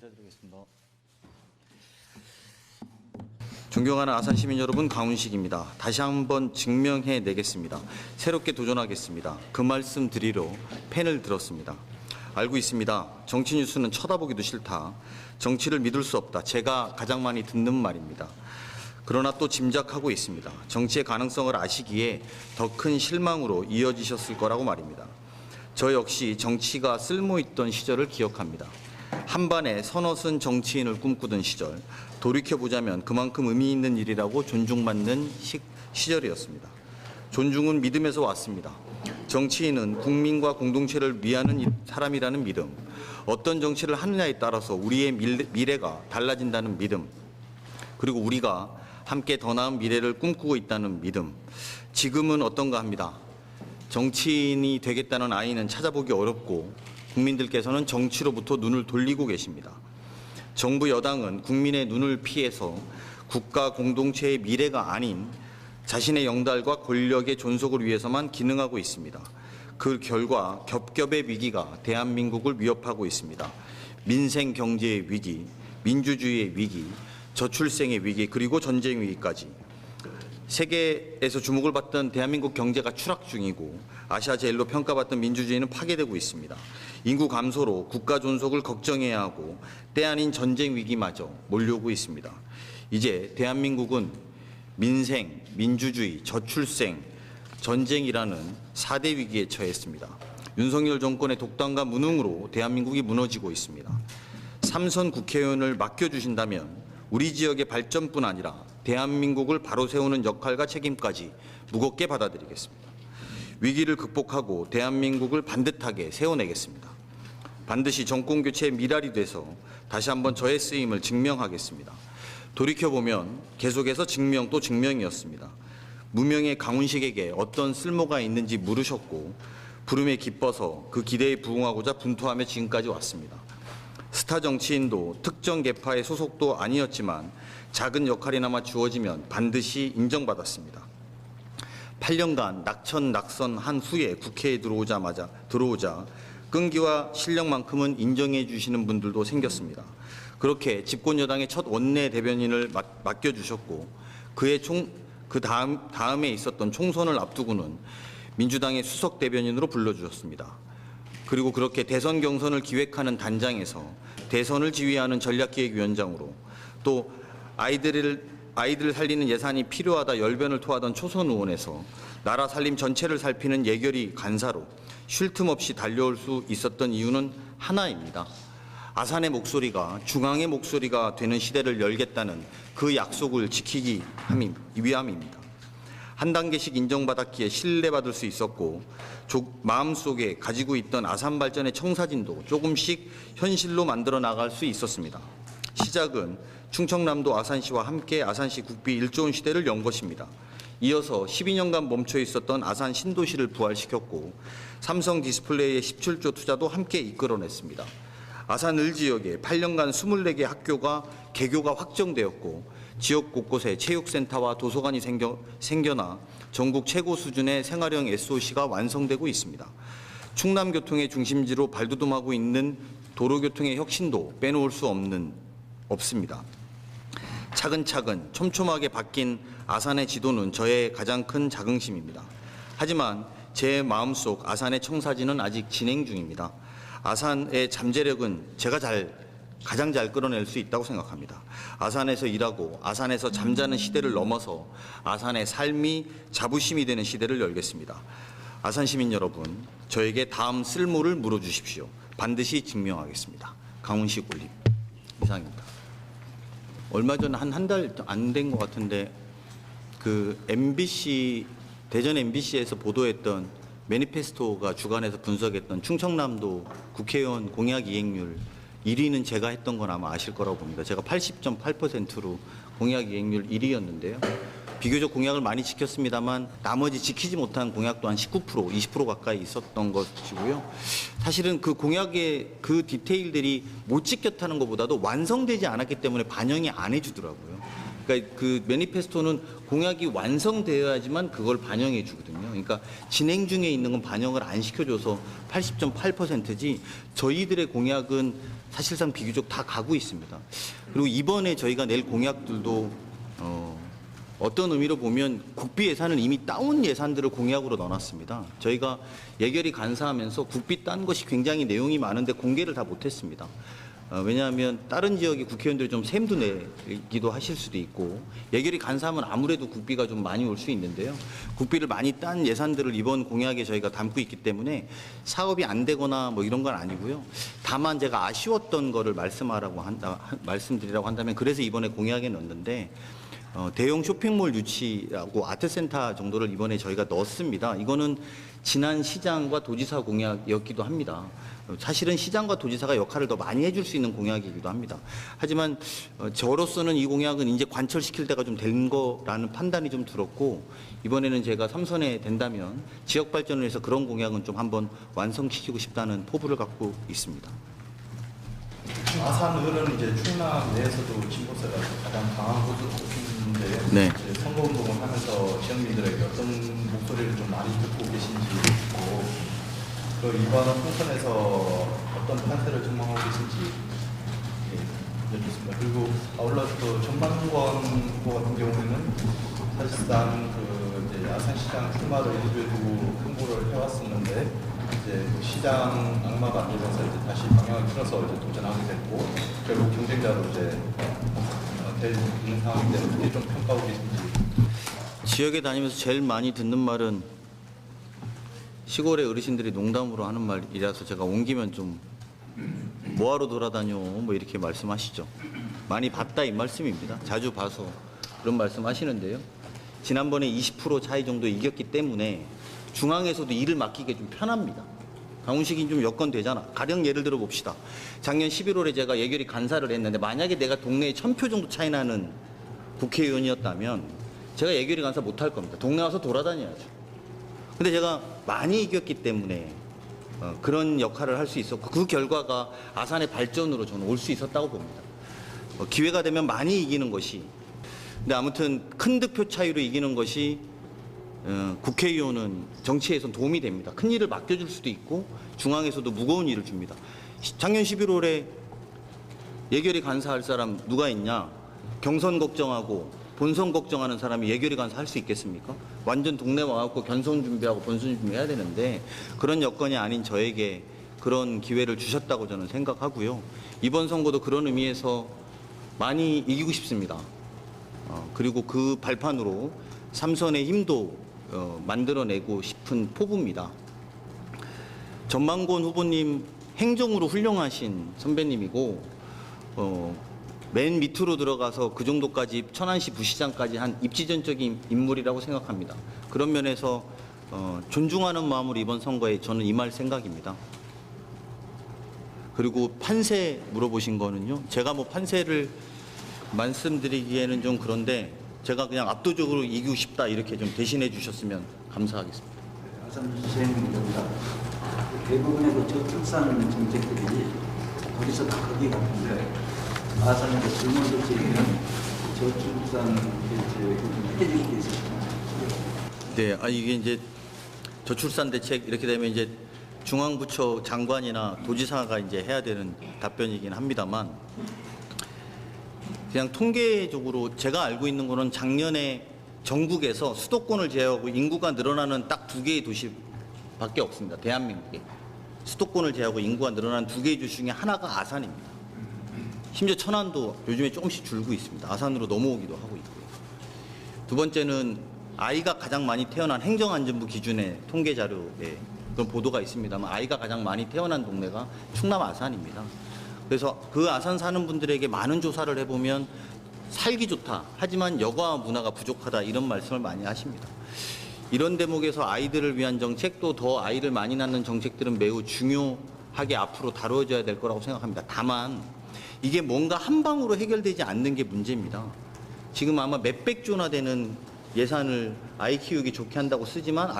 인사드리겠습니다. 존경하는 아산 시민 여러분, 강훈식입니다. 다시 한번 증명해내겠습니다. 새롭게 도전하겠습니다. 그 말씀 드리러 펜을 들었습니다. 알고 있습니다. 정치 뉴스는 쳐다보기도 싫다. 정치를 믿을 수 없다. 제가 가장 많이 듣는 말입니다. 그러나 또 짐작하고 있습니다. 정치의 가능성을 아시기에 더 큰 실망으로 이어지셨을 거라고 말입니다. 저 역시 정치가 쓸모있던 시절을 기억합니다. 한반에 서너슨 정치인을 꿈꾸던 시절, 돌이켜보자면 그만큼 의미 있는 일이라고 존중받는 시절이었습니다. 존중은 믿음에서 왔습니다. 정치인은 국민과 공동체를 위하는 사람이라는 믿음, 어떤 정치를 하느냐에 따라서 우리의 미래가 달라진다는 믿음, 그리고 우리가 함께 더 나은 미래를 꿈꾸고 있다는 믿음. 지금은 어떤가 합니다. 정치인이 되겠다는 아이는 찾아보기 어렵고 국민들께서는 정치로부터 눈을 돌리고 계십니다. 정부 여당은 국민의 눈을 피해서 국가 공동체의 미래가 아닌 자신의 영달과 권력의 존속을 위해서만 기능하고 있습니다. 그 결과 겹겹의 위기가 대한민국을 위협하고 있습니다. 민생 경제의 위기, 민주주의의 위기, 저출생의 위기, 그리고 전쟁 위기까지. 세계에서 주목을 받던 대한민국 경제가 추락 중이고 아시아 제일로 평가받던 민주주의는 파괴되고 있습니다. 인구 감소로 국가 존속을 걱정해야 하고 때 아닌 전쟁 위기마저 몰려오고 있습니다. 이제 대한민국은 민생, 민주주의, 저출생, 전쟁이라는 4대 위기에 처했습니다. 윤석열 정권의 독단과 무능으로 대한민국이 무너지고 있습니다. 3선 국회의원을 맡겨주신다면 우리 지역의 발전뿐 아니라 대한민국을 바로 세우는 역할과 책임까지 무겁게 받아들이겠습니다. 위기를 극복하고 대한민국을 반듯하게 세워내겠습니다. 반드시 정권교체의 미랄이 돼서 다시 한번 저의 쓰임을 증명하겠습니다. 돌이켜보면 계속해서 증명 또 증명이었습니다. 무명의 강훈식에게 어떤 쓸모가 있는지 물으셨고 부름에 기뻐서 그 기대에 부응하고자 분투하며 지금까지 왔습니다. 스타 정치인도 특정 계파의 소속도 아니었지만 작은 역할이나마 주어지면 반드시 인정받았습니다. 8년간 낙천낙선한 후에 국회에 들어오자 끈기와 실력만큼은 인정해 주시는 분들도 생겼습니다. 그렇게 집권 여당의 첫 원내 대변인을 맡겨주셨고 그 다음에 있었던 총선을 앞두고는 민주당의 수석 대변인으로 불러주셨습니다. 그리고 그렇게 대선 경선을 기획하는 단장에서 대선을 지휘하는 전략기획위원장으로 또 아이들을 살리는 예산이 필요하다 열변을 토하던 초선 의원에서 나라 살림 전체를 살피는 예결위 간사로 쉴 틈 없이 달려올 수 있었던 이유는 하나입니다. 아산의 목소리가 중앙의 목소리가 되는 시대를 열겠다는 그 약속을 지키기 위함입니다. 한 단계씩 인정받았기에 신뢰받을 수 있었고 마음속에 가지고 있던 아산 발전의 청사진도 조금씩 현실로 만들어 나갈 수 있었습니다. 시작은 충청남도 아산시와 함께 아산시 국비 1조 원 시대를 연 것입니다. 이어서 12년간 멈춰 있었던 아산 신도시를 부활시켰고 삼성 디스플레이의 17조 투자도 함께 이끌어냈습니다. 아산 을 지역에 8년간 24개 학교가 개교가 확정되었고 지역 곳곳에 체육센터와 도서관이 생겨나 전국 최고 수준의 생활형 SOC가 완성되고 있습니다. 충남교통의 중심지로 발돋움하고 있는 도로교통의 혁신도 빼놓을 수 없습니다. 차근차근 촘촘하게 바뀐 아산의 지도는 저의 가장 큰 자긍심입니다. 하지만 제 마음속 아산의 청사진은 아직 진행 중입니다. 아산의 잠재력은 제가 가장 잘 끌어낼 수 있다고 생각합니다. 아산에서 일하고 아산에서 잠자는 시대를 넘어서 아산의 삶이 자부심이 되는 시대를 열겠습니다. 아산 시민 여러분, 저에게 다음 쓸모를 물어주십시오. 반드시 증명하겠습니다. 강훈식 올림. 이상입니다. 얼마 전 한 달 안 된 것 같은데 그 대전 MBC에서 보도했던 매니페스토가 주관해서 분석했던 충청남도 국회의원 공약 이행률 1위는 제가 했던 건 아마 아실 거라고 봅니다. 제가 80.8%로 공약 이행률 1위였는데요. 비교적 공약을 많이 지켰습니다만 나머지 지키지 못한 공약 또한 19%, 20% 가까이 있었던 것이고요. 사실은 그 공약의 그 디테일들이 못 지켰다는 것보다도 완성되지 않았기 때문에 반영이 안 해주더라고요. 그러니까 그 매니페스토는 공약이 완성되어야지만 그걸 반영해 주거든요. 그러니까 진행 중에 있는 건 반영을 안 시켜줘서 80.8%지 저희들의 공약은 사실상 비교적 다 가고 있습니다. 그리고 이번에 저희가 낼 공약들도 어떤 의미로 보면 국비 예산을 이미 따온 예산들을 공약으로 넣어놨습니다. 저희가 예결위 간사하면서 국비 딴 것이 굉장히 내용이 많은데 공개를 다 못했습니다. 왜냐하면 다른 지역의 국회의원들이 좀 샘도 내기도 하실 수도 있고 예결위 간사하면 아무래도 국비가 좀 많이 올 수 있는데요. 국비를 많이 딴 예산들을 이번 공약에 저희가 담고 있기 때문에 사업이 안 되거나 뭐 이런 건 아니고요. 다만 제가 아쉬웠던 거를 말씀드리라고 한다면 그래서 이번에 공약에 넣었는데 대형 쇼핑몰 유치하고 아트센터 정도를 이번에 저희가 넣었습니다. 이거는 지난 시장과 도지사 공약이었기도 합니다. 사실은 시장과 도지사가 역할을 더 많이 해줄 수 있는 공약이기도 합니다. 하지만 저로서는 이 공약은 이제 관철시킬 때가 좀 된 거라는 판단이 좀 들었고 이번에는 제가 3선에 된다면 지역 발전을 위해서 그런 공약은 좀 한번 완성시키고 싶다는 포부를 갖고 있습니다. 아산을은 이제 충남 내에서도 진보세가 가장 강한 곳인데 네. 선거운동을 하면서 지역민들에게 어떤 목소리를 좀 많이 듣고 계신지 있고 그 이번 총선에서 어떤 판세를 전망하고 계신지 여쭙습니다. 그리고 아울러 또 전만권 후보 같은 경우에는 사실상 그 이제 아산시장 출마를 일부에 두고 홍보를 해왔었는데 이제 그 시장 악마가 안 되면서 이제 다시 방향을 틀어서 이제 도전하게 됐고 결국 경쟁자로 이제 될 있는 상황인데 어떻게 좀 평가하고 계신지. 지역에 다니면서 제일 많이 듣는 말은 시골의 어르신들이 농담으로 하는 말이라서 제가 옮기면 좀 뭐하러 돌아다녀 뭐 이렇게 말씀하시죠. 많이 봤다 이 말씀입니다. 자주 봐서 그런 말씀 하시는데요. 지난번에 20% 차이 정도 이겼기 때문에 중앙에서도 일을 맡기기 좀 편합니다. 강훈식이 좀 여건 되잖아. 가령 예를 들어 봅시다. 작년 11월에 제가 예결위 간사를 했는데 만약에 내가 동네에 1000표 정도 차이 나는 국회의원이었다면 제가 예결위 간사 못할 겁니다. 동네 와서 돌아다녀야죠. 근데 제가 많이 이겼기 때문에 그런 역할을 할 수 있었고 그 결과가 아산의 발전으로 저는 올 수 있었다고 봅니다. 기회가 되면 많이 이기는 것이 근데 아무튼 큰 득표 차이로 이기는 것이 국회의원은 정치에선 도움이 됩니다. 큰 일을 맡겨줄 수도 있고 중앙에서도 무거운 일을 줍니다. 작년 11월에 예결위 간사할 사람 누가 있냐? 경선 걱정하고 본선 걱정하는 사람이 예결위 간사 할 수 있겠습니까? 완전 동네 와갖고 견선 준비하고 본선 준비해야 되는데 그런 여건이 아닌 저에게 그런 기회를 주셨다고 저는 생각하고요. 이번 선거도 그런 의미에서 많이 이기고 싶습니다. 그리고 그 발판으로 3선의 힘도 만들어내고 싶은 포부입니다. 전만권 후보님 행정으로 훌륭하신 선배님이고 맨 밑으로 들어가서 그 정도까지 천안시 부시장까지 한 입지전적인 인물이라고 생각합니다. 그런 면에서 존중하는 마음으로 이번 선거에 저는 임할 생각입니다. 그리고 판세 물어보신 거는요. 제가 뭐 판세를 말씀드리기에는 좀 그런데 제가 그냥 압도적으로 이기고 싶다 이렇게 좀 대신해 주셨으면 감사하겠습니다. 아산 시행입니다. 대부분의 그 저출산 정책들이 거기서 다 거기 같은데 아산의 젊은 정책에는 저출산 해줄 게 있습니다. 네, 이게 이제 저출산 대책 이렇게 되면 이제 중앙부처 장관이나 도지사가 이제 해야 되는 답변이긴 합니다만 그냥 통계적으로 제가 알고 있는 거는 작년에 전국에서 수도권을 제외하고 인구가 늘어나는 딱 2개의 도시밖에 없습니다. 대한민국에. 수도권을 제외하고 인구가 늘어나는 2개의 도시 중에 하나가 아산입니다. 심지어 천안도 요즘에 조금씩 줄고 있습니다. 아산으로 넘어오기도 하고 있고요. 두 번째는 아이가 가장 많이 태어난 행정안전부 기준의 통계 자료에 그런 보도가 있습니다만 아이가 가장 많이 태어난 동네가 충남 아산입니다. 그래서 그 아산 사는 분들에게 많은 조사를 해보면 살기 좋다. 하지만 여가 문화가 부족하다. 이런 말씀을 많이 하십니다. 이런 대목에서 아이들을 위한 정책 또 더 아이를 많이 낳는 정책들은 매우 중요하게 앞으로 다뤄져야 될 거라고 생각합니다. 다만 이게 뭔가 한 방으로 해결되지 않는 게 문제입니다. 지금 아마 몇백 조나 되는 예산을 아이 키우기 좋게 한다고 쓰지만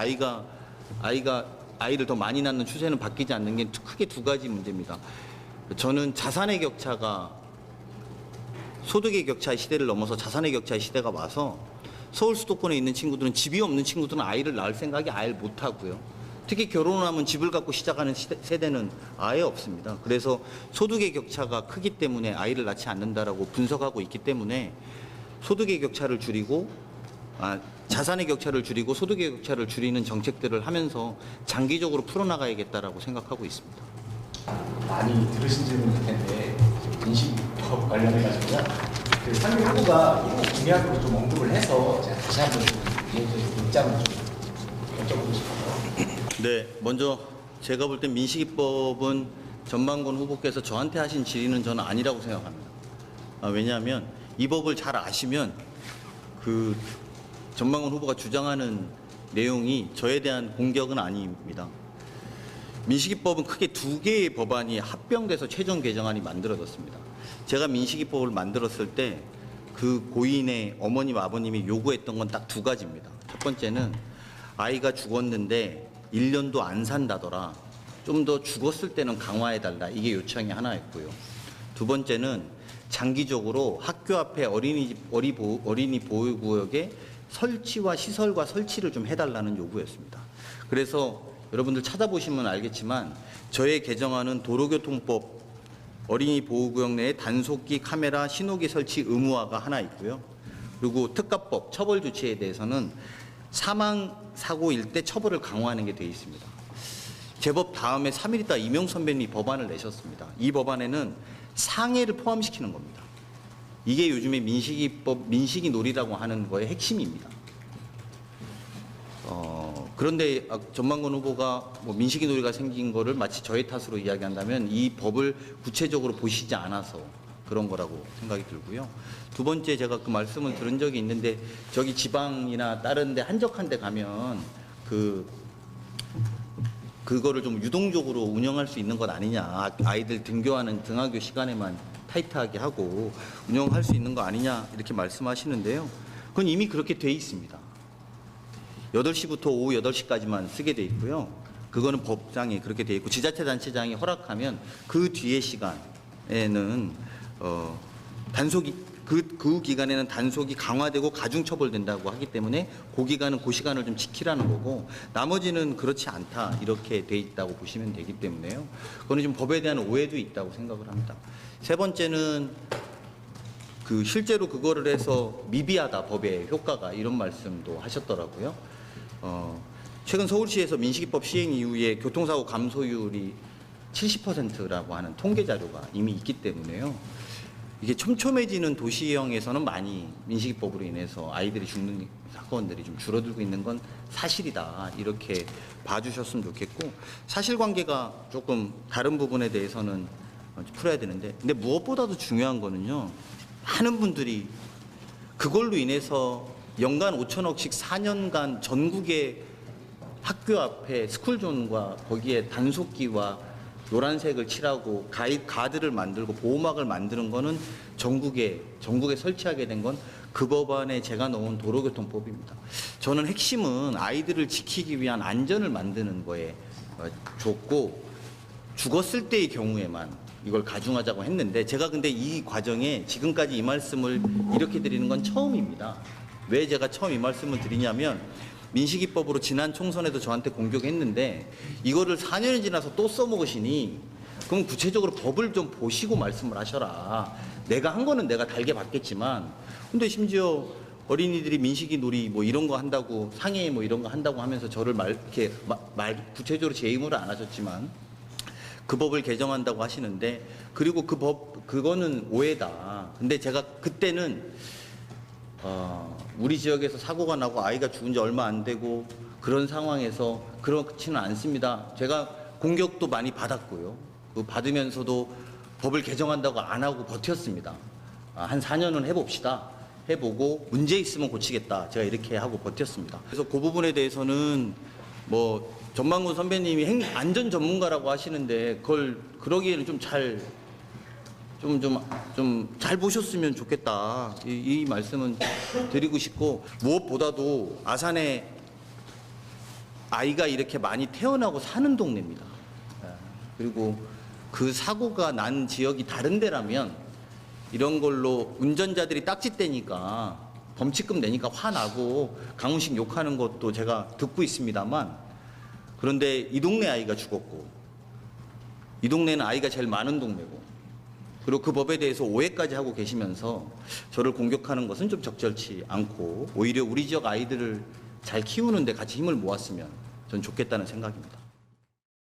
아이를 더 많이 낳는 추세는 바뀌지 않는 게 크게 2가지 문제입니다. 저는 자산의 격차가 소득의 격차의 시대를 넘어서 자산의 격차의 시대가 와서 서울 수도권에 있는 친구들은 집이 없는 친구들은 아이를 낳을 생각이 아예 못하고요. 특히 결혼하면 집을 갖고 시작하는 세대는 아예 없습니다. 그래서 소득의 격차가 크기 때문에 아이를 낳지 않는다라고 분석하고 있기 때문에 소득의 격차를 줄이고 자산의 격차를 줄이고 소득의 격차를 줄이는 정책들을 하면서 장기적으로 풀어나가야겠다라고 생각하고 있습니다. 많이 들으신 질문일 텐데 인식법 관련해가지고요. 그 상임 후보가 이거 공약으로 좀 언급을 해서 제가 다시 한번 입장을 좀 여쭤보고 싶어요. 네, 먼저 제가 볼 땐 민식이법은 전만권 후보께서 저한테 하신 질의는 저는 아니라고 생각합니다. 왜냐하면 이 법을 잘 아시면 그 전만권 후보가 주장하는 내용이 저에 대한 공격은 아닙니다. 민식이법은 크게 두 개의 법안이 합병돼서 최종 개정안이 만들어졌습니다. 제가 민식이법을 만들었을 때 그 고인의 어머님, 아버님이 요구했던 건 딱 두 가지입니다. 첫 번째는 아이가 죽었는데 1년도 안 산다더라. 좀 더 죽었을 때는 강화해달라. 이게 요청이 하나였고요. 두 번째는 장기적으로 학교 앞에 어린이 보호구역에 설치와 시설과 설치를 좀 해달라는 요구였습니다. 그래서 여러분들 찾아보시면 알겠지만 저의 개정안은 도로교통법 어린이 보호구역 내에 단속기, 카메라, 신호기 설치 의무화가 하나 있고요. 그리고 특가법 처벌 조치에 대해서는 사망 사고일 때 처벌을 강화하는 게 되어 있습니다. 제법 다음에 3일 있다 이명 선배님이 법안을 내셨습니다. 이 법안에는 상해를 포함시키는 겁니다. 이게 요즘에 민식이 놀이라고 하는 거의 핵심입니다. 그런데 전만권 후보가 뭐 민식이 놀이가 생긴 거를 마치 저의 탓으로 이야기한다면 이 법을 구체적으로 보시지 않아서 그런 거라고 생각이 들고요. 두 번째, 제가 그 말씀을 들은 적이 있는데 저기 지방이나 다른 데 한적한 데 가면 그거를 좀 유동적으로 운영할 수 있는 것 아니냐. 아이들 등교하는 등하교 시간에만 타이트하게 하고 운영할 수 있는 거 아니냐 이렇게 말씀하시는데요. 그건 이미 그렇게 돼 있습니다. 8시부터 오후 8시까지만 쓰게 돼 있고요. 그거는 법상에 그렇게 돼 있고 지자체단체장이 허락하면 그 뒤에 시간에는 단속이 그 기간에는 단속이 강화되고 가중처벌된다고 하기 때문에 그 기간은 그 시간을 좀 지키라는 거고 나머지는 그렇지 않다 이렇게 돼 있다고 보시면 되기 때문에요. 그거는 좀 법에 대한 오해도 있다고 생각을 합니다. 세 번째는 실제로 그거를 해서 미비하다 법의 효과가 이런 말씀도 하셨더라고요. 최근 서울시에서 민식이법 시행 이후에 교통사고 감소율이 70%라고 하는 통계 자료가 이미 있기 때문에요. 이게 촘촘해지는 도시형에서는 많이 민식이법으로 인해서 아이들이 죽는 사건들이 좀 줄어들고 있는 건 사실이다. 이렇게 봐주셨으면 좋겠고 사실관계가 조금 다른 부분에 대해서는 풀어야 되는데 근데 무엇보다도 중요한 거는요. 많은 분들이 그걸로 인해서 연간 5천억씩 4년간 전국의 학교 앞에 스쿨존과 거기에 단속기와 노란색을 칠하고 가드를 만들고 보호막을 만드는 거는 전국에 설치하게 된 건 그 법안에 제가 넣은 도로교통법입니다. 저는 핵심은 아이들을 지키기 위한 안전을 만드는 거에 줬고 죽었을 때의 경우에만 이걸 가중하자고 했는데 제가 근데 이 과정에 지금까지 이 말씀을 이렇게 드리는 건 처음입니다. 왜 제가 처음 이 말씀을 드리냐면 민식이법으로 지난 총선에도 저한테 공격했는데 이거를 4년이 지나서 또 써먹으시니 그럼 구체적으로 법을 좀 보시고 말씀을 하셔라. 내가 한 거는 내가 달게 받겠지만 근데 심지어 어린이들이 민식이 놀이 뭐 이런 거 한다고 상해 뭐 이런 거 한다고 하면서 저를 이렇게 구체적으로 제의무를 안 하셨지만 그 법을 개정한다고 하시는데 그리고 그거는 오해다. 근데 제가 그때는 우리 지역에서 사고가 나고 아이가 죽은 지 얼마 안 되고 그런 상황에서 그렇지는 않습니다. 제가 공격도 많이 받았고요. 그 받으면서도 법을 개정한다고 안 하고 버텼습니다. 한 4년은 해봅시다. 해보고 문제 있으면 고치겠다. 제가 이렇게 하고 버텼습니다. 그래서 그 부분에 대해서는 뭐 전만권 선배님이 안전 전문가라고 하시는데 그걸 그러기에는 좀 잘 보셨으면 좋겠다. 이 말씀은 드리고 싶고 무엇보다도 아산에 아이가 이렇게 많이 태어나고 사는 동네입니다. 그리고 그 사고가 난 지역이 다른 데라면 이런 걸로 운전자들이 딱지떼니까 범칙금 내니까 화나고 강훈식 욕하는 것도 제가 듣고 있습니다만 그런데 이 동네 아이가 죽었고, 이 동네는 아이가 제일 많은 동네고, 그리고 그 법에 대해서 오해까지 하고 계시면서 저를 공격하는 것은 좀 적절치 않고, 오히려 우리 지역 아이들을 잘 키우는데 같이 힘을 모았으면 전 좋겠다는 생각입니다.